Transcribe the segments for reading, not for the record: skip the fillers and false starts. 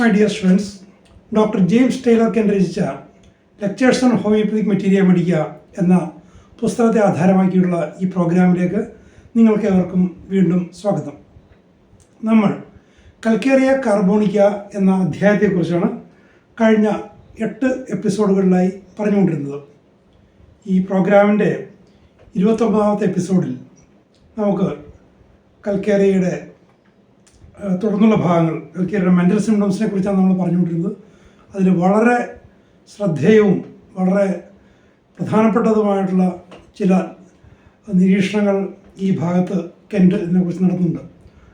My dear students, Dr James Taylor രചിച്ച lectures on homoeopathic മെറ്റീരിയ മെഡിക്ക എന്ന പുസ്തകത്തെ ആധാരമാക്കിയുള്ള ഈ പ്രോഗ്രാമിലേക്ക് നിങ്ങൾക്ക് ഏവർക്കും വീണ്ടും സ്വാഗതം. നമ്മൾ കൽക്കേറിയ കാർബോണിക്ക എന്ന അധ്യായത്തെക്കുറിച്ചാണ് കഴിഞ്ഞ 8 എപ്പിസോഡുകളിലായി പറഞ്ഞുകൊണ്ടിരുന്നത്. ഈ പ്രോഗ്രാമിൻ്റെ 29ാമത്തെ എപ്പിസോഡിൽ നമുക്ക് കൽക്കേറിയയുടെ തുടർന്നുള്ള ഭാഗങ്ങൾ, കൽക്കേറിയയുടെ മെൻ്റൽ സിംപ്റ്റംസിനെ കുറിച്ചാണ് നമ്മൾ പറഞ്ഞുകൊണ്ടിരുന്നത്. അതിൽ വളരെ ശ്രദ്ധേയവും വളരെ പ്രധാനപ്പെട്ടതുമായിട്ടുള്ള ചില നിരീക്ഷണങ്ങൾ ഈ ഭാഗത്ത് കെൻറ്റ് ഇതിനെക്കുറിച്ച് നടത്തുന്നുണ്ട്.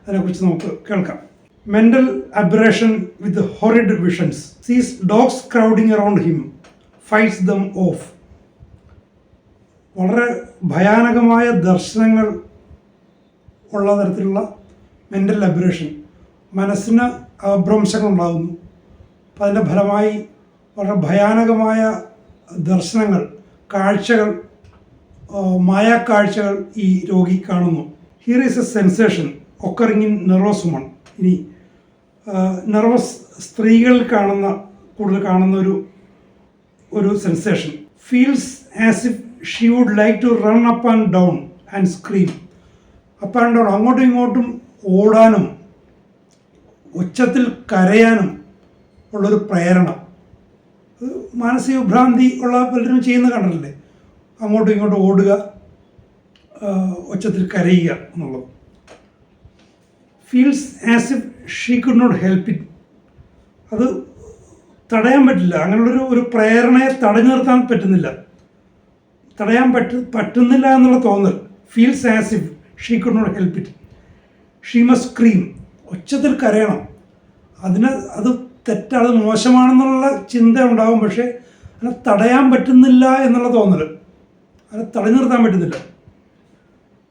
അതിനെക്കുറിച്ച് നമുക്ക് കേൾക്കാം. മെൻ്റൽ അബറേഷൻ വിത്ത് ഹൊറിഡ് വിഷൻസ്, സീസ് dogs crowding around him, fights dum of. വളരെ ഭയാനകമായ ദർശനങ്ങൾ ഉള്ള തരത്തിലുള്ള മെൻ്റൽ അബറേഷൻ, മനസ്സിന് അഭ്രംശങ്ങൾ ഉണ്ടാകുന്നു. അപ്പം അതിൻ്റെ ഫലമായി വളരെ ഭയാനകമായ ദർശനങ്ങൾ, കാഴ്ചകൾ, മായാക്കാഴ്ചകൾ ഈ രോഗി കാണുന്നു. Here is a sensation occurring in nervous woman. ഇനി നെർവസ് സ്ത്രീകളിൽ കൂടുതൽ കാണുന്ന ഒരു സെൻസേഷൻ. Feels as if she would like to run up and down and scream. Up and down, അങ്ങോട്ടും ഇങ്ങോട്ടും ഓടാനും ഉച്ചത്തിൽ കരയാനും ഉള്ളൊരു പ്രേരണ. മാനസിക വിഭ്രാന്തി ഉള്ള പലരും ചെയ്യുന്ന കണ്ടിട്ടില്ലേ? അങ്ങോട്ടും ഇങ്ങോട്ടും ഓടുക, ഉച്ചത്തിൽ കരയുക എന്നുള്ളത്. Feels as if she could not help it. അത് തടയാൻ പറ്റില്ല. അങ്ങനെയുള്ളൊരു പ്രേരണയെ തടഞ്ഞു നിർത്താൻ പറ്റുന്നില്ല, തടയാൻ പറ്റുന്നില്ല എന്നുള്ള തോന്നൽ. Feels as if she could not help it. She must scream. ഉച്ചത്തിൽ കരയണം. അത് തെറ്റാണ്, അത് മോശമാണെന്നുള്ള ചിന്ത ഉണ്ടാകും. പക്ഷേ അത് തടയാൻ പറ്റുന്നില്ല എന്നുള്ള തോന്നൽ, അത് തടഞ്ഞു നിർത്താൻ പറ്റുന്നില്ല.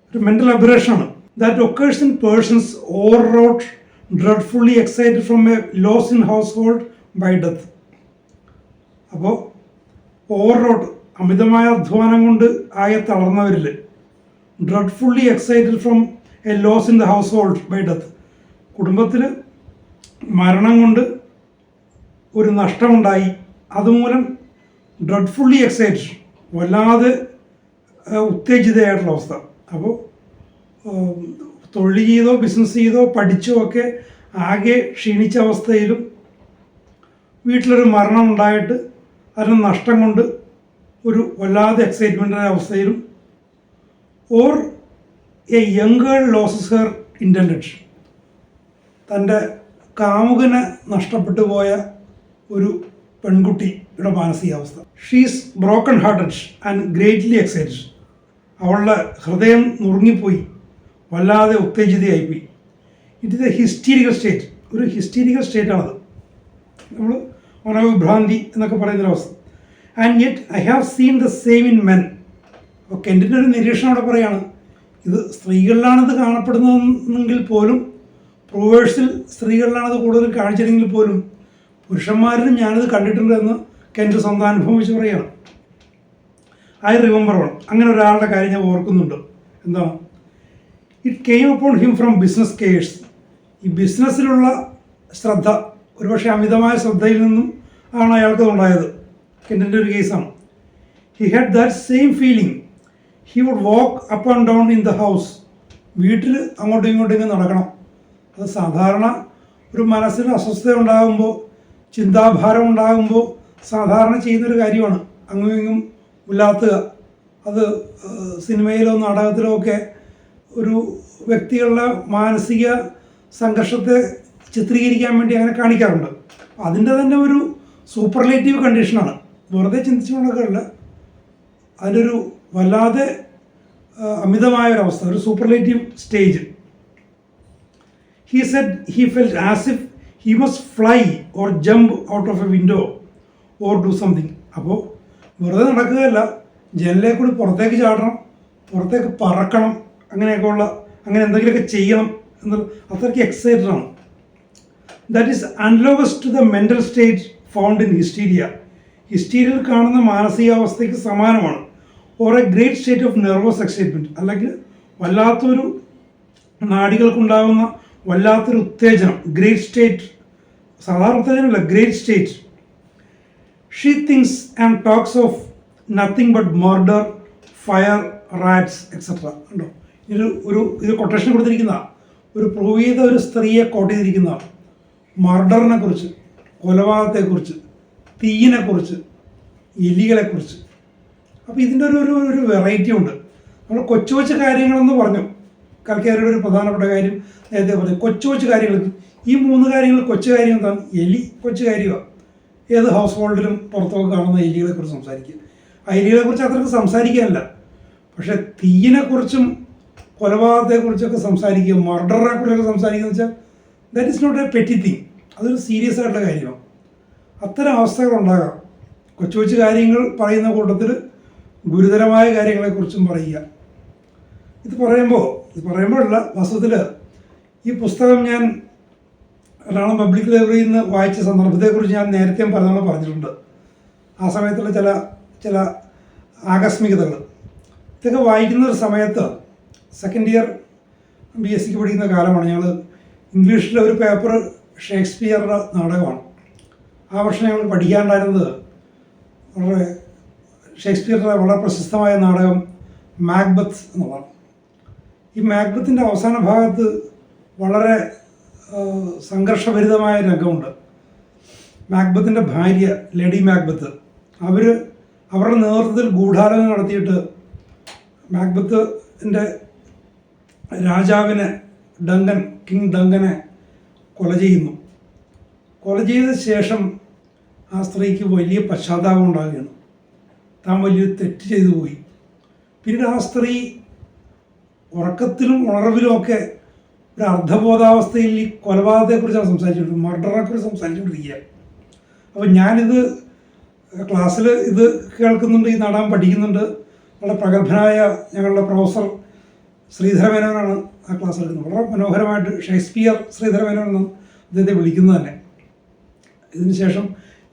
ഒരു മെൻ്റൽ അബറേഷനാണ്. That occurs in persons overwrought dreadfully excited from a loss in household by death. അപ്പോൾ ഓവർറോട്ട്, അമിതമായ അധ്വാനം കൊണ്ട് ആകെ തളർന്നവരിൽ, dreadfully excited from a loss in the household by death. കുടുംബത്തിൽ മരണം കൊണ്ട് ഒരു നഷ്ടമുണ്ടായി, അതുമൂലം ഡ്രെഡ്ഫുള്ളി എക്സൈറ്റഡ്, വല്ലാതെ ഉത്തേജിതയായിട്ടുള്ള അവസ്ഥ. അപ്പോൾ തൊഴിൽ ചെയ്തോ ബിസിനസ് ചെയ്തോ പഠിച്ചോ ഒക്കെ ആകെ ക്ഷീണിച്ച അവസ്ഥയിലും വീട്ടിലൊരു മരണം ഉണ്ടായിട്ട് അതിന് നഷ്ടം കൊണ്ട് ഒരു വല്ലാതെ എക്സൈറ്റ്മെൻറ്റിൻ്റെ അവസ്ഥയിലും. Or a young girl loses her intended. തൻ്റെ കാമുകനെ നഷ്ടപ്പെട്ടു പോയ ഒരു പെൺകുട്ടിയുടെ മാനസികാവസ്ഥ. She's broken hearted and greatly excited. അവളുടെ ഹൃദയം നുറുങ്ങിപ്പോയി, വല്ലാതെ ഉത്തേജിതയായിപ്പോയി. It is a hysterical state. ഒരു ഹിസ്റ്റീരിക്കൽ സ്റ്റേറ്റാണത്. നമ്മൾ മനോവിഭ്രാന്തി എന്നൊക്കെ പറയുന്നൊരവസ്ഥ. And yet I have seen the same in men. അപ്പോൾ കെൻറ്റിൻ്റെ ഒരു നിരീക്ഷണം അവിടെ പറയുകയാണ്, ഇത് സ്ത്രീകളിലാണിത് കാണപ്പെടുന്നതെങ്കിൽ പോലും, പ്രൂവേഴ്സിൽ സ്ത്രീകളിലാണത് കൂടുതൽ കാണിച്ചിരുന്നെങ്കിൽ പോലും പുരുഷന്മാരിലും ഞാനിത് കണ്ടിട്ടുണ്ടെന്ന് കെൻറ്റ് സ്വന്തം അനുഭവം വെച്ച് പറയുകയാണ്. I remember one. അങ്ങനെ ഒരാളുടെ കാര്യം ഞാൻ ഓർക്കുന്നുണ്ട്. എന്താണ്? It came upon him from business curse. ഈ ബിസിനസ്സിലുള്ള ശ്രദ്ധ, ഒരുപക്ഷെ അമിതമായ ശ്രദ്ധയിൽ നിന്നും ആണ് അയാൾക്ക് ഉണ്ടായത്. കെൻറ്റിൻ്റെ ഒരു കേസാണ്. He had that same feeling. He would walk up and down in the house. വീട്ടിൽ അങ്ങോട്ടും ഇങ്ങോട്ടും നടക്കണം. അത് സാധാരണ ഒരു മനസ്സിന് അസ്വസ്ഥത ഉണ്ടാകുമ്പോൾ, ചിന്താഭാരം ഉണ്ടാകുമ്പോൾ സാധാരണ ചെയ്യുന്നൊരു കാര്യമാണ്. അങ്ങും ഇങ്ങും ഉലാത്തുക. അത് സിനിമയിലോ നാടകത്തിലോ ഒക്കെ ഒരു വ്യക്തികളുടെ മാനസിക സംഘർഷത്തെ ചിത്രീകരിക്കാൻ വേണ്ടി അങ്ങനെ കാണിക്കാറുണ്ട്. അതിൻ്റെ തന്നെ ഒരു സൂപ്പർലേറ്റീവ് കണ്ടീഷനാണ്. വെറുതെ ചിന്തിച്ചുകൊണ്ടൊക്കെയല്ല, അതിൻ്റെ ഒരു വല്ലാതെ അമിതമായൊരവസ്ഥ, ഒരു superlative stage. He said he felt as if he must fly or jump out of a window or do something. അപ്പോൾ വെറുതെ നടക്കുകയല്ല, ജനലിൽ കൂടി പുറത്തേക്ക് ചാടണം, പുറത്തേക്ക് പറക്കണം, അങ്ങനെ എന്തെങ്കിലുമൊക്കെ ചെയ്യണം എന്ന് അത്രയ്ക്ക് എക്സൈറ്റഡ് ആണ്. That is analogous to the mental state found in hysteria. ഹിസ്റ്റീരിയയിൽ കാണുന്ന മാനസികാവസ്ഥയ്ക്ക് സമാനമാണ്. Or a great state of nervous excitement, അല്ലെങ്കിൽ വല്ലാത്തൊരു നാഡികൾക്കുണ്ടാകുന്ന വല്ലാത്തൊരു ഉത്തേജനം, ഗ്രേറ്റ് സ്റ്റേറ്റ് സാധാരണ great state. She thinks and talks of nothing but murder, fire, rats etcetera. ഉണ്ടോ? ഇത് കൊട്ടേഷൻ കൊടുത്തിരിക്കുന്ന ഒരു പ്രൂവ് ചെയ്ത ഒരു സ്ത്രീയെ കോട്ട് ചെയ്തിരിക്കുന്ന മർഡറിനെ കുറിച്ച്, കൊലപാതകത്തെക്കുറിച്ച്, തീയിനെക്കുറിച്ച്, എലികളെക്കുറിച്ച്. അപ്പോൾ ഇതിൻ്റെ ഒരു വെറൈറ്റി ഉണ്ട്. നമ്മൾ കൊച്ചു കൊച്ചു കാര്യങ്ങളെന്ന് പറഞ്ഞു. കൽക്കേരയുടെ ഒരു പ്രധാനപ്പെട്ട കാര്യം നേരത്തെ പറഞ്ഞു, കൊച്ചു കൊച്ചു കാര്യങ്ങൾ. ഈ 3 കാര്യങ്ങൾ കൊച്ചു കാര്യം എന്താണ്? എലി കൊച്ചു കാര്യമാണ്. ഏത് ഹൗസ് ഹോൾഡിലും പുറത്തൊക്കെ കാണുന്ന എലികളെക്കുറിച്ച് സംസാരിക്കുക. ആ എലികളെക്കുറിച്ച് അത്രയ്ക്ക് സംസാരിക്കാനല്ല, പക്ഷേ തീയിനെക്കുറിച്ചും കൊലപാതകത്തെക്കുറിച്ചൊക്കെ സംസാരിക്കുക, മർഡറിനെ കുറിച്ചൊക്കെ സംസാരിക്കുക എന്ന് വെച്ചാൽ that is not a petty thing. അതൊരു സീരിയസ് ആയിട്ടുള്ള കാര്യമാണ്. അത്തരം അവസ്ഥകളുണ്ടാകാം. കൊച്ചു കൊച്ചു കാര്യങ്ങൾ പറയുന്ന കൂട്ടത്തിൽ ഗുരുതരമായ കാര്യങ്ങളെക്കുറിച്ചും പറയുക. ഇത് പറയുമ്പോഴല്ല, വാസ്തവത്തിൽ ഈ പുസ്തകം ഞാൻ എറണാകുളം പബ്ലിക് ലൈബ്രറിയിൽ നിന്ന് വായിച്ച സന്ദർഭത്തെക്കുറിച്ച് ഞാൻ നേരത്തെ പറഞ്ഞിട്ടുണ്ട്. ആ സമയത്തുള്ള ചില ആകസ്മികതകൾ. ഇതൊക്കെ വായിക്കുന്ന ഒരു സമയത്ത് സെക്കൻഡ് ഇയർ BSc പഠിക്കുന്ന കാലമാണ്. ഞങ്ങൾ ഇംഗ്ലീഷിലെ ഒരു പേപ്പർ ഷേക്സ്പിയറുടെ നാടകമാണ്. ആ വർഷം ഞങ്ങൾ പഠിക്കാനുണ്ടായിരുന്നത് ഷേക്സ്പിയറുടെ വളരെ പ്രശസ്തമായ നാടകം മാക്ബത്ത് എന്നുള്ളതാണ്. ഈ മാക്ബത്തിൻ്റെ അവസാന ഭാഗത്ത് വളരെ സംഘർഷഭരിതമായ രംഗമുണ്ട്. മാക്ബത്തിൻ്റെ ഭാര്യ ലേഡി മാക്ബത്ത്, അവരുടെ നേതൃത്വത്തിൽ ഗൂഢാലോചന നടത്തിയിട്ട് മാക്ബത്തിൻ്റെ രാജാവിനെ കിങ് ഡങ്കനെ കൊല ചെയ്യുന്നു. കൊല ചെയ്ത ശേഷം ആ സ്ത്രീക്ക് വലിയ പശ്ചാത്താപം ഉണ്ടാകുകയാണ്. താൻ വലിയൊരു തെറ്റ് ചെയ്തു പോയി. പിന്നീട് ആ സ്ത്രീ ഉറക്കത്തിലും ഉണർവിലുമൊക്കെ ഒരു അർദ്ധബോധാവസ്ഥയിൽ ഈ കൊലപാതകത്തെക്കുറിച്ചാണ് സംസാരിച്ചുകൊണ്ടിരിക്കുന്നത്, മർഡറിനെക്കുറിച്ച് സംസാരിച്ചുകൊണ്ടിരിക്കുക. അപ്പോൾ ഞാനിത് ക്ലാസ്സിൽ ഇത് കേൾക്കുന്നുണ്ട്, ഈ നാടകം പഠിക്കുന്നുണ്ട്. വളരെ പ്രഗത്ഭനായ ഞങ്ങളുടെ പ്രൊഫസർ ശ്രീധരമേനോനാണ് ആ ക്ലാസ് എടുക്കുന്നത്. വളരെ മനോഹരമായിട്ട് ഷേക്സ്പിയർ ശ്രീധരമേനോനെന്ന് അദ്ദേഹത്തെ വിളിക്കുന്നത് തന്നെ. ഇതിനുശേഷം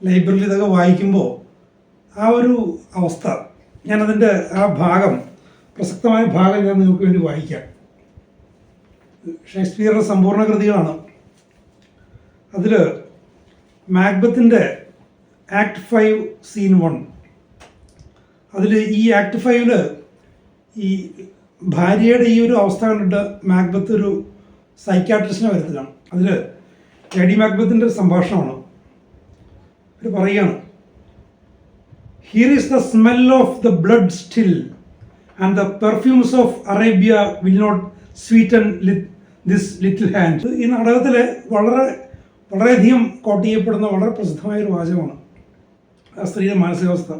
ലൈബ്രറിയിൽ ഇതൊക്കെ വായിക്കുമ്പോൾ ആ ഒരു അവസ്ഥ, ഞാനതിൻ്റെ ആ ഭാഗം, പ്രസക്തമായ ഭാഗം ഞാൻ നിങ്ങൾക്ക് വേണ്ടി വായിക്കാം. ഷേക്സ്പിയറുടെ സമ്പൂർണ്ണ കൃതികളാണ്. അതിൽ മാക്ബത്തിൻ്റെ ആക്ട് 5 സീൻ 1, അതിൽ ഈ ആക്ട് 5-ൽ ഈ ഭാര്യയുടെ ഈ ഒരു അവസ്ഥ കണ്ടിട്ട് മാക്ബത്ത് ഒരു സൈക്യാട്രിസ്റ്റിനെ വരുത്തുകയാണ്. അതിൽ ലേഡി മാക്ബത്തിൻ്റെ ഒരു സംഭാഷണമാണ്. അവർ പറയുകയാണ്, here is the smell of the blood still and the perfumes of Arabia will not sweeten this little hand. ഈ നാടകത്തിൽ വളരെയധികം കോട്ട് ചെയ്യപ്പെടുന്ന വളരെ പ്രസിദ്ധമായൊരു വാചകമാണ് ആ സ്ത്രീയുടെ മാനസികാവസ്ഥ.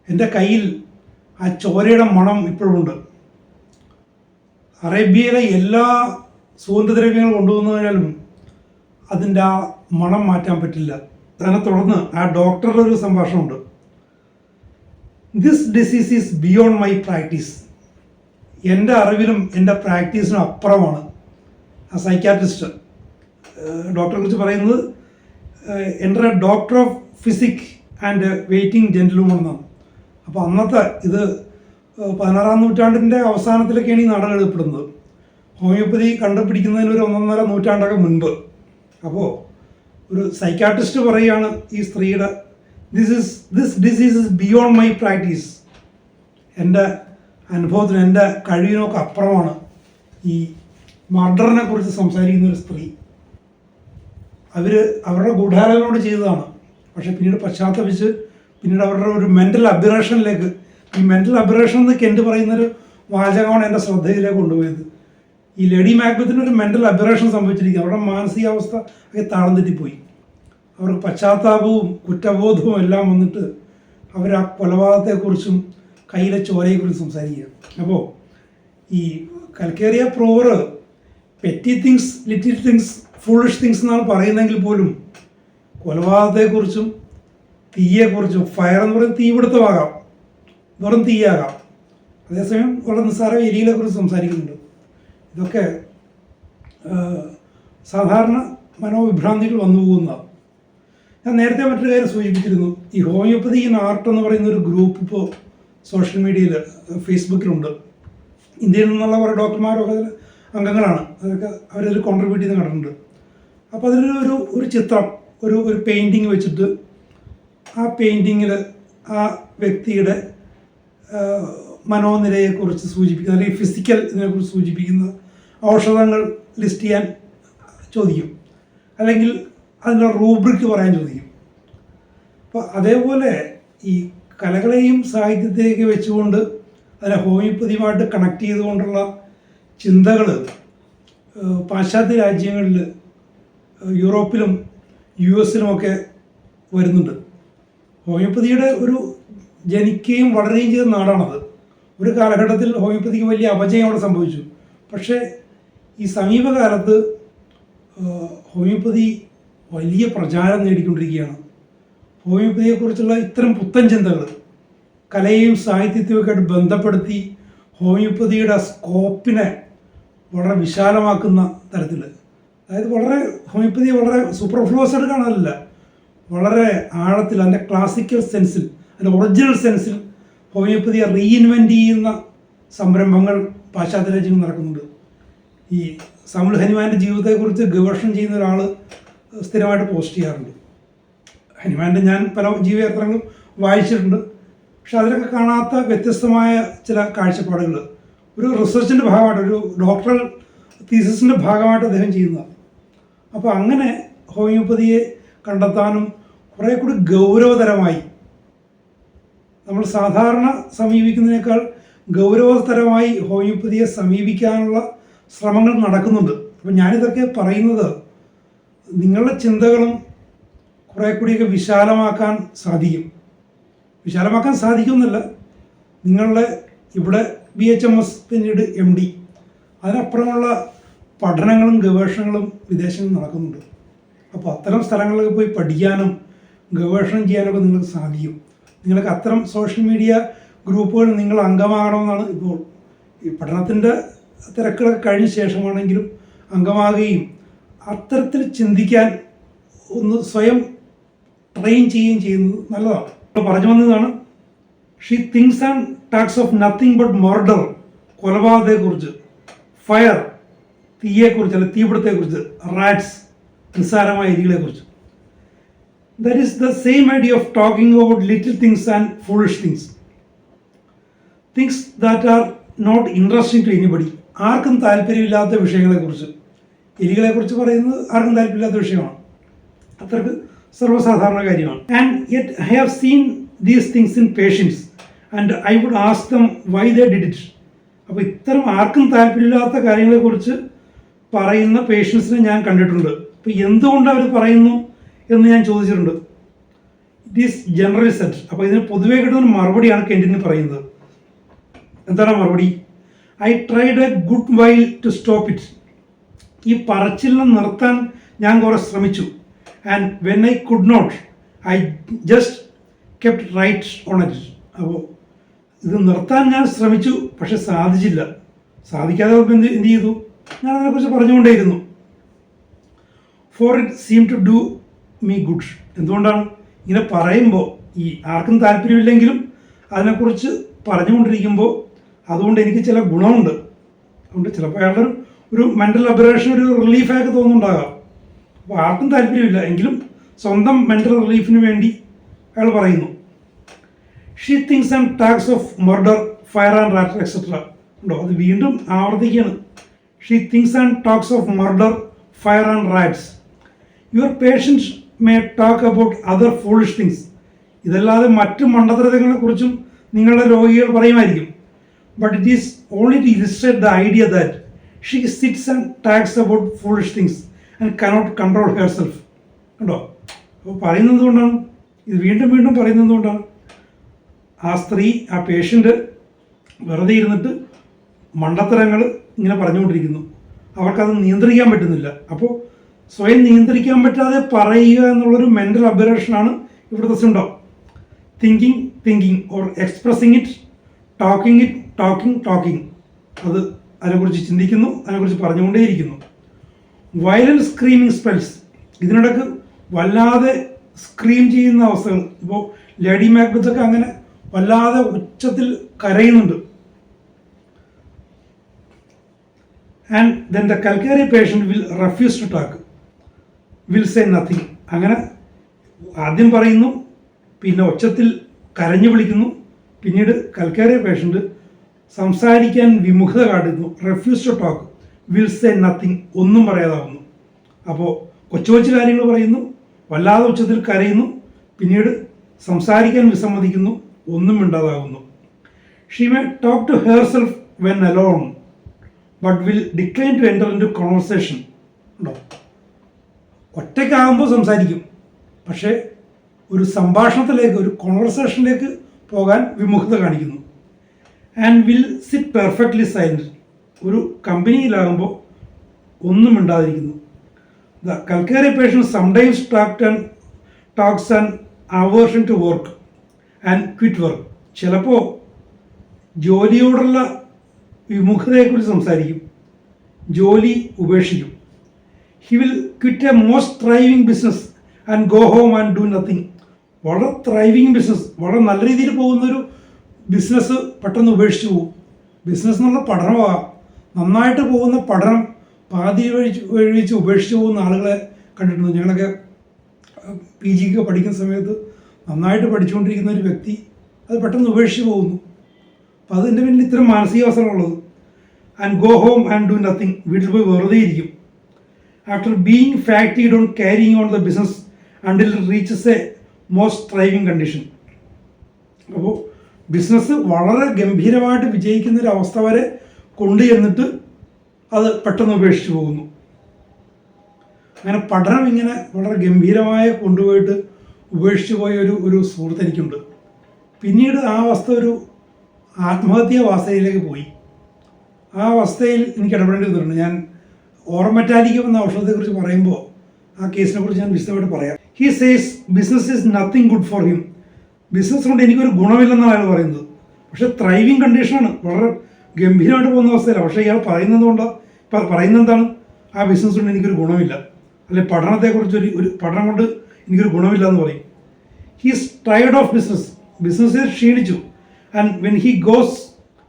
എൻ്റെ കയ്യിൽ ആ ചോരയുടെ മണം ഇപ്പോഴുമുണ്ട്. അറേബ്യയിലെ എല്ലാ സുഗന്ധദ്രവ്യങ്ങളും കൊണ്ടുവന്നതിനാലും അതിൻ്റെ ആ മണം മാറ്റാൻ പറ്റില്ല. അതിനെ തുടർന്ന് ആ ഡോക്ടറുടെ ഒരു സംഭാഷണമുണ്ട്. This disease is beyond my practice. എൻ്റെ അറിവിലും എൻ്റെ പ്രാക്ടീസിനും അപ്പുറമാണ്. ആ സൈക്യാട്രിസ്റ്റ് ഡോക്ടറെ കുറിച്ച് പറയുന്നത്, എൻ്റെ doctor of physic and waiting gentlewoman എന്നാണ്. അപ്പോൾ അന്നത്തെ ഇത് 16-ാം നൂറ്റാണ്ടിൻ്റെ അവസാനത്തിലൊക്കെയാണ് ഈ നാടകം എഴുതപ്പെടുന്നത്. ഹോമിയോപ്പതി കണ്ടുപിടിക്കുന്നതിന് ഒരു 1.5 നൂറ്റാണ്ടൊക്കെ മുൻപ്. അപ്പോൾ ഒരു സൈക്യാട്രിസ്റ്റ് പറയുകയാണ് ഈ സ്ത്രീയുടെ, this disease is beyond my practice. എൻ്റെ അനുഭവത്തിന്, എൻ്റെ കഴിവിനൊക്കെ അപ്പുറമാണ് ഈ മർഡറിനെ കുറിച്ച് സംസാരിക്കുന്ന ഒരു സ്ത്രീ. അവരുടെ ഗൂഢാലോചനയോട് ചെയ്തതാണ്. പക്ഷേ പിന്നീട് പശ്ചാത്തപിച്ച് പിന്നീട് അവരുടെ ഒരു മെൻ്റൽ അബിറേഷനിലേക്ക്, ഈ മെൻ്റൽ അബിറേഷൻ എന്ന് കെൻഡ് പറയുന്നൊരു വാചകമാണ് എൻ്റെ ശ്രദ്ധയിലേക്ക് കൊണ്ടുപോയത്. ഈ ലേഡി മാക്ബത്തിന് ഒരു മെൻ്റൽ അബിറേഷൻ സംഭവിച്ചിരിക്കുക. അവരുടെ മാനസികാവസ്ഥ ഒക്കെ താളം തെറ്റിപ്പോയി. അവർക്ക് പശ്ചാത്താപവും കുറ്റബോധവും എല്ലാം വന്നിട്ട് അവർ ആ കൊലപാതകത്തെക്കുറിച്ചും കയ്യിലെ ചോരയെക്കുറിച്ചും സംസാരിക്കുക. അപ്പോൾ ഈ calcarea prover petty things, little things, foolish things എന്നാണ് പറയുന്നതെങ്കിൽ പോലും കൊലപാതകത്തെക്കുറിച്ചും തീയെക്കുറിച്ചും, ഫയർ എന്ന് പറയുന്നത് തീപിടുത്തമാകാം, വെറും തീയാകാം, അതേസമയം വളരെ നിസ്സാര എലികളെക്കുറിച്ച് സംസാരിക്കുന്നുണ്ട്. ഇതൊക്കെ സാധാരണ മനോവിഭ്രാന്തികൾ വന്നു പോകുന്നതാണ്. ഞാൻ നേരത്തെ മറ്റൊരു കാര്യം സൂചിപ്പിച്ചിരുന്നു. ഈ ഹോമിയോപ്പതി ഇൻ ആർട്ട് എന്ന് പറയുന്ന ഒരു ഗ്രൂപ്പ് ഇപ്പോൾ സോഷ്യൽ മീഡിയയിൽ, ഫേസ്ബുക്കിലുണ്ട്. ഇന്ത്യയിൽ നിന്നുള്ള കുറേ ഡോക്ടർമാരൊക്കെ അതിൽ അംഗങ്ങളാണ്. അതൊക്കെ അവരതിൽ കോൺട്രിബ്യൂട്ട് ചെയ്ത് കണ്ടിട്ടുണ്ട്. അപ്പോൾ അതിലൊരു ചിത്രം, ഒരു പെയിൻറ്റിങ് വെച്ചിട്ട് ആ പെയിൻറ്റിങ്ങിൽ ആ വ്യക്തിയുടെ മനോനിലയെക്കുറിച്ച് സൂചിപ്പിക്കുന്ന അല്ലെങ്കിൽ ഫിസിക്കൽ ഇതിനെക്കുറിച്ച് സൂചിപ്പിക്കുന്ന ഔഷധങ്ങൾ ലിസ്റ്റ് ചെയ്യാൻ ചോദിക്കും, അല്ലെങ്കിൽ അതിൻ്റെ റൂബ്രിക്ക് പറയാൻ ചോദിക്കും. അപ്പോൾ അതേപോലെ ഈ കലകളെയും സാഹിത്യത്തെയൊക്കെ വെച്ചുകൊണ്ട് അതിനെ ഹോമിയോപ്പതിയുമായിട്ട് കണക്ട് ചെയ്തുകൊണ്ടുള്ള ചിന്തകൾ പാശ്ചാത്യ രാജ്യങ്ങളിൽ യൂറോപ്പിലും US-ലുമൊക്കെ വരുന്നുണ്ട്. ഹോമിയോപ്പതിയുടെ ഒരു ജനിക്കുകയും വളരുകയും ചെയ്ത നാടാണത്. ഒരു കാലഘട്ടത്തിൽ ഹോമിയോപ്പതിക്ക് വലിയ അപജയം അവിടെ സംഭവിച്ചു. പക്ഷേ ഈ സമീപകാലത്ത് ഹോമിയോപ്പതി വലിയ പ്രചാരം നേടിക്കൊണ്ടിരിക്കുകയാണ്. ഹോമിയോപ്പതിയെക്കുറിച്ചുള്ള ഇത്തരം പുത്തൻ ചിന്തകൾ കലയെയും സാഹിത്യത്തെയൊക്കെ ആയിട്ട് ബന്ധപ്പെടുത്തി ഹോമിയോപ്പതിയുടെ സ്കോപ്പിനെ വളരെ വിശാലമാക്കുന്ന തരത്തിൽ, അതായത് ഹോമിയോപ്പതിയെ വളരെ സൂപ്പർഫ്ലൂവസ് ആയിട്ട് കാണാനല്ല, വളരെ ആഴത്തിൽ അതിൻ്റെ ക്ലാസിക്കൽ സെൻസിൽ, അതിൻ്റെ ഒറിജിനൽ സെൻസിൽ ഹോമിയോപ്പതിയെ റീഇൻവെൻറ്റ് ചെയ്യുന്ന സംരംഭങ്ങൾ പാശ്ചാത്യ രാജ്യങ്ങളിൽ നടക്കുന്നുണ്ട്. ഈ സാമുൽ ഹനുമാൻ്റെ ജീവിതത്തെക്കുറിച്ച് ഗവേഷണം ചെയ്യുന്ന ഒരാൾ സ്ഥിരമായിട്ട് പോസ്റ്റ് ചെയ്യാറുണ്ട്. ഹനുമാൻ്റെ ഞാൻ പല ജീവചരിത്രങ്ങളും വായിച്ചിട്ടുണ്ട്. പക്ഷെ അതിലൊക്കെ കാണാത്ത വ്യത്യസ്തമായ ചില കാഴ്ചപ്പാടുകൾ ഒരു റിസർച്ചിൻ്റെ ഭാഗമായിട്ട്, ഒരു ഡോക്ടറൽ തീസിസിൻ്റെ ഭാഗമായിട്ട് അദ്ദേഹം ചെയ്യുന്നതാണ്. അപ്പോൾ അങ്ങനെ ഹോമിയോപ്പതിയെ കണ്ടെത്താനും കുറേ കൂടി ഗൗരവതരമായി, നമ്മൾ സാധാരണ സമീപിക്കുന്നതിനേക്കാൾ ഗൗരവതരമായി ഹോമിയോപ്പതിയെ സമീപിക്കാനുള്ള ശ്രമങ്ങൾ നടക്കുന്നുണ്ട്. അപ്പോൾ ഞാനിതൊക്കെ പറയുന്നത് നിങ്ങളുടെ ചിന്തകളും കുറേ കൂടിയൊക്കെ വിശാലമാക്കാൻ സാധിക്കുമെന്നല്ല, നിങ്ങളുടെ ഇവിടെ BHMS പിന്നീട് MD അതിനപ്പുറമുള്ള പഠനങ്ങളും ഗവേഷണങ്ങളും വിദേശങ്ങളിൽ നടക്കുന്നുണ്ട്. അപ്പോൾ അത്തരം സ്ഥലങ്ങളിലൊക്കെ പോയി പഠിക്കാനും ഗവേഷണം ചെയ്യാനൊക്കെ നിങ്ങൾക്ക് സാധിക്കും. നിങ്ങൾക്ക് അത്തരം സോഷ്യൽ മീഡിയ ഗ്രൂപ്പുകൾ നിങ്ങൾ അംഗമാകണമെന്നാണ് ഇപ്പോൾ ഈ പഠനത്തിൻ്റെ തിരക്കുകളൊക്കെ കഴിഞ്ഞ ശേഷമാണെങ്കിലും അംഗമാകുകയും അത്തരത്തിൽ ചിന്തിക്കാൻ ഒന്ന് സ്വയം ട്രെയിൻ ചെയ്യുകയും ചെയ്യുന്നത് നല്ലതാണ്. ഇപ്പോൾ പറഞ്ഞു വന്നതാണ്, she thinks and talks of nothing but murder, കൊലപാതകത്തെക്കുറിച്ച്, ഫയർ, തീയെക്കുറിച്ച് അല്ലെങ്കിൽ തീപിടുത്തത്തെക്കുറിച്ച്, റാറ്റ്സ്, നിസ്സാരമായ എലികളെക്കുറിച്ച്. That is the same idea of talking about little things and foolish things, things that are not interesting to anybody. ആർക്കും താല്പര്യമില്ലാത്ത വിഷയങ്ങളെക്കുറിച്ച്, എലികളെക്കുറിച്ച് പറയുന്നത് ആർക്കും താല്പര്യമില്ലാത്ത വിഷയമാണ്, അത്രക്ക് സർവ്വസാധാരണ കാര്യമാണ്. And yet I have seen these things in patients and I would ask them why they did it. അപ്പോൾ ഇത്തരം ആർക്കും താല്പര്യമില്ലാത്ത കാര്യങ്ങളെക്കുറിച്ച് പറയുന്ന പേഷ്യൻസിനെ ഞാൻ കണ്ടിട്ടുണ്ട്. അപ്പോൾ എന്തുകൊണ്ട് അവർ പറയുന്നു എന്ന് ഞാൻ ചോദിച്ചിട്ടുണ്ട്. It is generally set. അപ്പോൾ ഇതിന് പൊതുവേ കിട്ടുന്ന മറുപടിയാണ് കെൻറ്റിന് പറയുന്നത്. എന്താണ് മറുപടി? I tried a good while to stop it. ഈ പറച്ചിലിനെ നിർത്താൻ ഞാൻ കുറേ ശ്രമിച്ചു. And when I could not I just kept right on it. അപ്പോൾ ഇത് നിർത്താൻ ഞാൻ ശ്രമിച്ചു, പക്ഷെ സാധിച്ചില്ല. സാധിക്കാതെ എന്ത് ചെയ്തു? ഞാൻ അതിനെക്കുറിച്ച് പറഞ്ഞുകൊണ്ടേയിരുന്നു. For it seem to do me good. എന്തുകൊണ്ടാണ് ഇങ്ങനെ പറയുമ്പോൾ, ഈ ആർക്കും താല്പര്യമില്ലെങ്കിലും അതിനെക്കുറിച്ച് പറഞ്ഞുകൊണ്ടിരിക്കുമ്പോൾ അതുകൊണ്ട് എനിക്ക് ചില ഗുണമുണ്ട്. അതുകൊണ്ട് ചിലപ്പോൾ അയാളുടെ ഒരു മെൻ്റൽ അബറേഷൻ, ഒരു റിലീഫായൊക്കെ തോന്നുന്നുണ്ടാകാം. അപ്പോൾ ആർക്കും താല്പര്യമില്ല എങ്കിലും സ്വന്തം മെൻ്റൽ റിലീഫിന് വേണ്ടി അയാൾ പറയുന്നു. She thinks and talks of murder, fire and rat etcetera. ഉണ്ടോ? അത് വീണ്ടും ആവർത്തിക്കുകയാണ്. She thinks and talks of murder, fire and rats. Your patients may talk about other foolish things. ഇതല്ലാതെ മറ്റ് മണ്ടത്തരങ്ങളെക്കുറിച്ചും നിങ്ങളുടെ രോഗികൾ പറയുമായിരിക്കും. But it is only to illustrate the idea that she sits and talks about foolish things and cannot control herself. കണ്ടോ? അപ്പോൾ പറയുന്നത് കൊണ്ടാണ്, ഇത് വീണ്ടും വീണ്ടും പറയുന്നത് കൊണ്ടാണ്. ആ സ്ത്രീ, ആ പേഷ്യൻ്റ് വെറുതെ ഇരുന്നിട്ട് മണ്ടത്തരങ്ങൾ ഇങ്ങനെ പറഞ്ഞുകൊണ്ടിരിക്കുന്നു. അവർക്കത് നിയന്ത്രിക്കാൻ പറ്റുന്നില്ല. അപ്പോൾ സ്വയം നിയന്ത്രിക്കാൻ പറ്റാതെ പറയുക എന്നുള്ളൊരു മെൻ്റൽ അബറേഷനാണ് ഇവിടുത്തെ symptom. Thinking or expressing it, talking. അത് അതിനെക്കുറിച്ച് ചിന്തിക്കുന്നു, അതിനെക്കുറിച്ച് പറഞ്ഞുകൊണ്ടേയിരിക്കുന്നു. Violent screaming spells. ഇതിനിടയ്ക്ക് വല്ലാതെ സ്ക്രീം ചെയ്യുന്ന അവസ്ഥകൾ. ഇപ്പോൾ ലേഡി മാക്ബെത്തൊക്കെ അങ്ങനെ വല്ലാതെ ഉച്ചത്തിൽ കരയുന്നുണ്ട്. And then the calcarea patient will refuse to talk, will say nothing. അങ്ങനെ ആദ്യം പറയുന്നു, പിന്നെ ഒച്ചത്തിൽ കരഞ്ഞു വിളിക്കുന്നു, പിന്നീട് കൽക്കേറിയ പേഷ്യൻ്റ് സംസാരിക്കാൻ വിമുഖത കാട്ടുന്നു, refuse to talk, will say nothing, ഒന്നും പറയാതാവുന്നു. അപ്പോൾ കൊച്ചു കൊച്ചു കാര്യങ്ങൾ പറയുന്നു, വല്ലാതെ ഉച്ചത്തിൽ കരയുന്നു, പിന്നീട് സംസാരിക്കാൻ വിസമ്മതിക്കുന്നു, ഒന്നും മിണ്ടാതാകുന്നു. She may talk to herself when alone but will decline to enter into conversation. ഉണ്ടോ, ഒറ്റയ്ക്കാകുമ്പോൾ സംസാരിക്കും, പക്ഷേ ഒരു സംഭാഷണത്തിലേക്ക്, ഒരു കോൺവെർസേഷനിലേക്ക് പോകാൻ വിമുഖത കാണിക്കുന്നു. And will sit perfectly silent, ഒരു കമ്പനിയിലാകുമ്പോൾ ഒന്നും മിണ്ടാതിരിക്കുന്നു. The calcarea patient sometimes talks and aversion to work and quit work. ചിലപ്പോൾ ജോലിയോടുള്ള വിമുഖതയെക്കുറിച്ച് സംസാരിക്കും, ജോലി ഉപേക്ഷിക്കും. He will quit a most thriving business and go home and do nothing. വളരെ ത്രൈവിങ് ബിസിനസ്, വളരെ നല്ല രീതിയിൽ പോകുന്നൊരു ബിസിനസ് പെട്ടെന്ന് ഉപേക്ഷിച്ച് പോകും. ബിസിനസ് എന്നുള്ള പഠനമാകാം, നന്നായിട്ട് പോകുന്ന പഠനം പാതി വഴിച്ച് ഉപേക്ഷിച്ച് പോകുന്ന ആളുകളെ കണ്ടിട്ടുണ്ട്. ഞങ്ങളൊക്കെ PG പഠിക്കുന്ന സമയത്ത് നന്നായിട്ട് പഠിച്ചുകൊണ്ടിരിക്കുന്ന ഒരു വ്യക്തി അത് പെട്ടെന്ന് ഉപേക്ഷിച്ച് പോകുന്നു. അപ്പോൾ അതിൻ്റെ പിന്നിൽ ഇത്തരം മാനസികാവസ്ഥകളുള്ളത്. And go home and do nothing, വീട്ടിൽ പോയി വെറുതെ ഇരിക്കും. After being fatigued on carrying on the business until reaches a most thriving condition. അപ്പോൾ ബിസിനസ് വളരെ ഗംഭീരമായിട്ട് വിജയിക്കുന്ന ഒരു അവസ്ഥ വരെ കൊണ്ടു ചെന്നിട്ട് അത് പെട്ടെന്ന് ഉപേക്ഷിച്ച് പോകുന്നു. അങ്ങനെ പഠനം ഇങ്ങനെ വളരെ ഗംഭീരമായി കൊണ്ടുപോയിട്ട് ഉപേക്ഷിച്ച് പോയ ഒരു സുഹൃത്ത് എനിക്കുണ്ട്. പിന്നീട് ആ അവസ്ഥ ഒരു ആത്മഹത്യാവസ്ഥയിലേക്ക് പോയി. ആ അവസ്ഥയിൽ എനിക്ക് ഇടപെടേണ്ടി വന്നിട്ടുണ്ട്. ഞാൻ ഓർമറ്റാലിക്കം എന്ന ഔഷധത്തെക്കുറിച്ച് പറയുമ്പോൾ ആ കേസിനെ കുറിച്ച് ഞാൻ വിശദമായിട്ട് പറയാം. He says business is nothing good for him. Business കൊണ്ട് എനിക്കൊരു ഗുണമില്ലെന്നാണ് അയാൾ പറയുന്നത്. പക്ഷേ ത്രൈവിങ് കണ്ടീഷനാണ്, വളരെ ഗംഭീരമായിട്ട് പോകുന്ന അവസ്ഥയിലാണ്. പക്ഷേ ഇയാൾ പറയുന്നത് എന്താണ്, ആ ബിസിനസ് കൊണ്ട് എനിക്കൊരു ഗുണമില്ല, അല്ലെ പഠനത്തെക്കുറിച്ച് ഒരു പഠനം കൊണ്ട് എനിക്കൊരു ഗുണമില്ല എന്ന് പറയും. He's tired of business. ബിസിനസ്സിൽ ക്ഷീണിച്ചു. And when he goes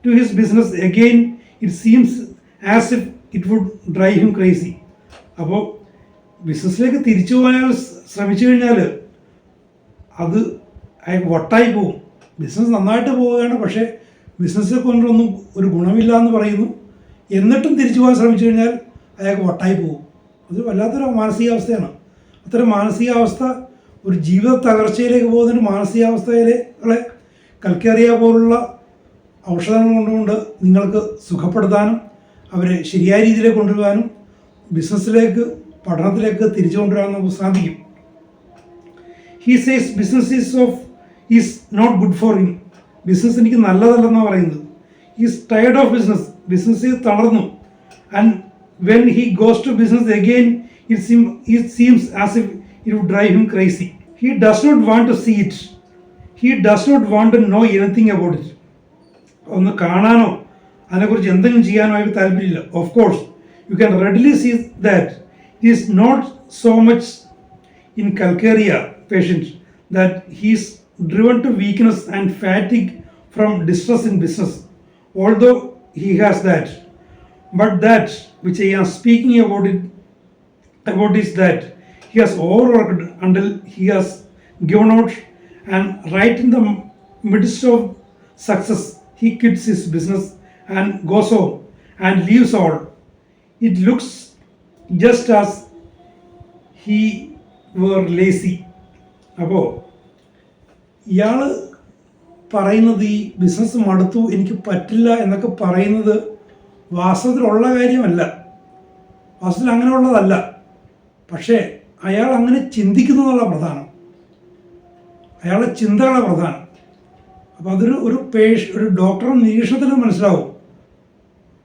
to his business again it seems as if it would drive him crazy. അപ്പോൾ ബിസിനസ്സിലേക്ക് തിരിച്ചു പോകാൻ ശ്രമിച്ചു കഴിഞ്ഞാൽ അത് വട്ടായി പോകും. ബിസിനസ് നന്നായിട്ട് പോവുകയാണ്, പക്ഷേ ബിസിനസ്സിനെ കൊണ്ടൊന്നും ഒരു ഗുണമില്ല എന്ന് പറയുന്നു. എന്നിട്ടും തിരിച്ചു പോകാൻ ശ്രമിച്ചു കഴിഞ്ഞാൽ അയാൾക്ക് വട്ടായി പോകും. അത് വല്ലാത്തൊരു മാനസികാവസ്ഥയാണ്. അത്തരം മാനസികാവസ്ഥ ഒരു ജീവിത തകർച്ചയിലേക്ക് പോകുന്നൊരു മാനസികാവസ്ഥകളെ കൽക്കേറിയ പോലുള്ള ഔഷധങ്ങൾ കൊണ്ടുകൊണ്ട് നിങ്ങൾക്ക് സുഖപ്പെടുത്താനും അവരെ ശരിയായ രീതിയിലേക്ക് കൊണ്ടുവരാനും ബിസിനസ്സിലേക്ക്, പഠനത്തിലേക്ക് തിരിച്ചു കൊണ്ടുവരാനും നമുക്ക് സാധിക്കും. He says business is not good for him. Business എനിക്ക് നല്ലതല്ലെന്നാണ് പറയുന്നത്. Is tired of business. ബിസിനസ്സിൽ തളർന്നു. And when he goes to business again it seems as if it would drive him crazy. He does not want to see it. He does not want to know anything about it. ഒന്ന് കാണാനോ അതിനെക്കുറിച്ച് എന്തെങ്കിലും ചെയ്യാനോ അയാൾക്ക് താല്പര്യമില്ല. Of course you can readily see that it is not so much in calcarea patient that he's driven to weakness and fatigue from distress in business, although he has that. But that which I am speaking about is that he has overworked until he has given out, and right in the midst of success he quits his business and goes home and leaves all. It looks just as he were lazy. അപ്പോൾ ഇയാൾ പറയുന്നത് ഈ business മടുത്തു, എനിക്ക് പറ്റില്ല എന്നൊക്കെ പറയുന്നത് വാസ്തവത്തിലുള്ള കാര്യമല്ല, വാസ്തവത്തിൽ അങ്ങനെയുള്ളതല്ല. പക്ഷേ അയാൾ അങ്ങനെ ചിന്തിക്കുന്നു എന്നുള്ള പ്രധാനം, അയാളുടെ ചിന്തകളാണ് പ്രധാനം. അപ്പോൾ അതൊരു ഒരു ഡോക്ടറുടെ നിരീക്ഷണത്തിൽ മനസ്സിലാവും.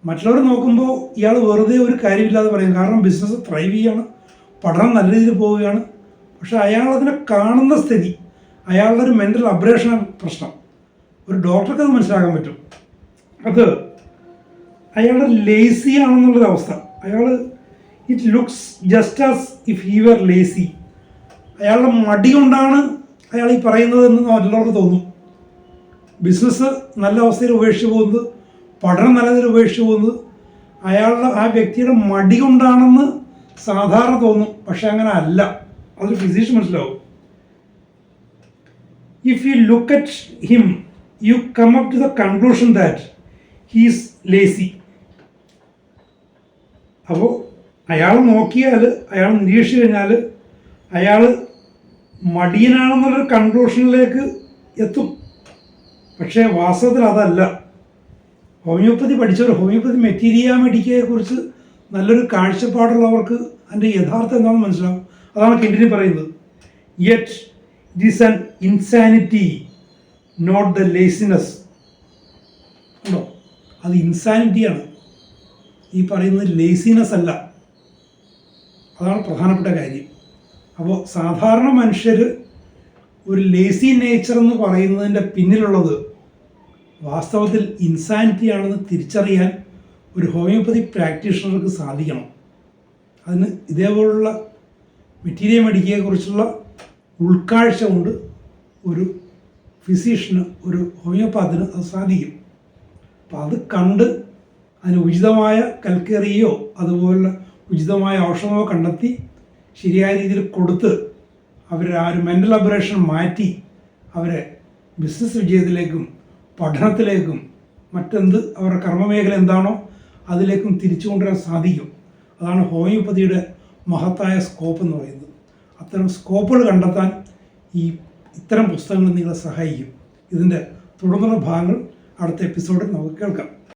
മറ്റുള്ളവർ നോക്കുമ്പോൾ ഇയാൾ വെറുതെ ഒരു കാര്യമില്ലാതെ പറയും, കാരണം ബിസിനസ് ത്രൈവ് ചെയ്യാണ്, പഠനം നല്ല രീതിയിൽ പോവുകയാണ്. പക്ഷേ അയാളതിനെ കാണുന്ന സ്ഥിതി, അയാളുടെ ഒരു മെൻ്റൽ അബ്രേഷനാണ് പ്രശ്നം. ഒരു ഡോക്ടർക്ക് അത് മനസ്സിലാക്കാൻ പറ്റും. അത് അയാളുടെ ലേസി ആണെന്നുള്ളൊരവസ്ഥ. It looks just as if he were lazy. അയാളുടെ മടി കൊണ്ടാണ് അയാൾ ഈ പറയുന്നതെന്ന് മറ്റുള്ളവർക്ക് തോന്നും. ബിസിനസ് നല്ല അവസ്ഥയിൽ ഉപേക്ഷിച്ച് പോകുന്നത്, പഠനം നല്ല രീതിയിൽ ഉപേക്ഷിച്ച് പോകുന്നത് ആ വ്യക്തിയുടെ മടി കൊണ്ടാണെന്ന് സാധാരണ തോന്നും. പക്ഷെ അങ്ങനെ അല്ല. അതൊരു ഫിസിഷ്യൻ മനസ്സിലാവും. if you look at him, you come up to the conclusion that he is lazy. അപ്പോൾ അയാൾ നോക്കിയാൽ, അയാൾ നിരീക്ഷിച്ചു കഴിഞ്ഞാൽ അയാൾ മടിയനാണെന്നുള്ളൊരു കൺക്ലൂഷനിലേക്ക് എത്തും. പക്ഷേ വാസ്തവത്തിൽ അതല്ല. ഹോമിയോപ്പതി പഠിച്ചവർ, ഹോമിയോപ്പതി മെറ്റീരിയ മെഡിക്കയെക്കുറിച്ച് നല്ലൊരു കാഴ്ചപ്പാടുള്ളവർക്ക് അതിൻ്റെ യഥാർത്ഥം എന്താണെന്ന് മനസ്സിലാവും. അതാണ് കെൻഡിനി പറയുന്നത്. Yet it is an insanity, not the laziness. ഉണ്ടോ? അത് ഇൻസാനിറ്റിയാണ്, ഈ പറയുന്നത് ലേസിനെസ് അല്ല. അതാണ് പ്രധാനപ്പെട്ട കാര്യം. അപ്പോൾ സാധാരണ മനുഷ്യർ ഒരു ലേസി നേച്ചർ എന്ന് പറയുന്നതിൻ്റെ പിന്നിലുള്ളത് വാസ്തവത്തിൽ ഇൻസാനിറ്റിയാണെന്ന് തിരിച്ചറിയാൻ ഒരു ഹോമിയോപ്പതി പ്രാക്ടീഷണർക്ക് സാധിക്കണം. അതിന് ഇതേപോലുള്ള മെറ്റീരിയ മെഡിക്കയെക്കുറിച്ചുള്ള ഉൾക്കാഴ്ച കൊണ്ട് ഒരു ഫിസിഷ്യന്, ഒരു ഹോമിയോപ്പാത്തിന് അത് സാധിക്കും. അപ്പം അത് കണ്ട് അതിന് ഉചിതമായ കൽക്കേറിയോ അതുപോലുള്ള ഉചിതമായ ഔഷധമോ കണ്ടെത്തി ശരിയായ രീതിയിൽ കൊടുത്ത് അവരെ ആ ഒരു മെൻ്റൽ അബറേഷൻ മാറ്റി അവരെ ബിസിനസ് വിജയത്തിലേക്കും പഠനത്തിലേക്കും മറ്റെന്ത് അവരുടെ കർമ്മമേഖല എന്താണോ അതിലേക്കും തിരിച്ചു കൊണ്ടുവരാൻ സാധിക്കും. അതാണ് ഹോമിയോപ്പതിയുടെ മഹത്തായ സ്കോപ്പ് എന്ന് പറയുന്നത്. അത്തരം സ്കോപ്പുകൾ കണ്ടെത്താൻ ഇത്തരം പുസ്തകങ്ങൾ നിങ്ങളെ സഹായിക്കും. ഇതിൻ്റെ തുടർന്നുള്ള ഭാഗങ്ങൾ അടുത്ത എപ്പിസോഡിൽ നമുക്ക് കേൾക്കാം.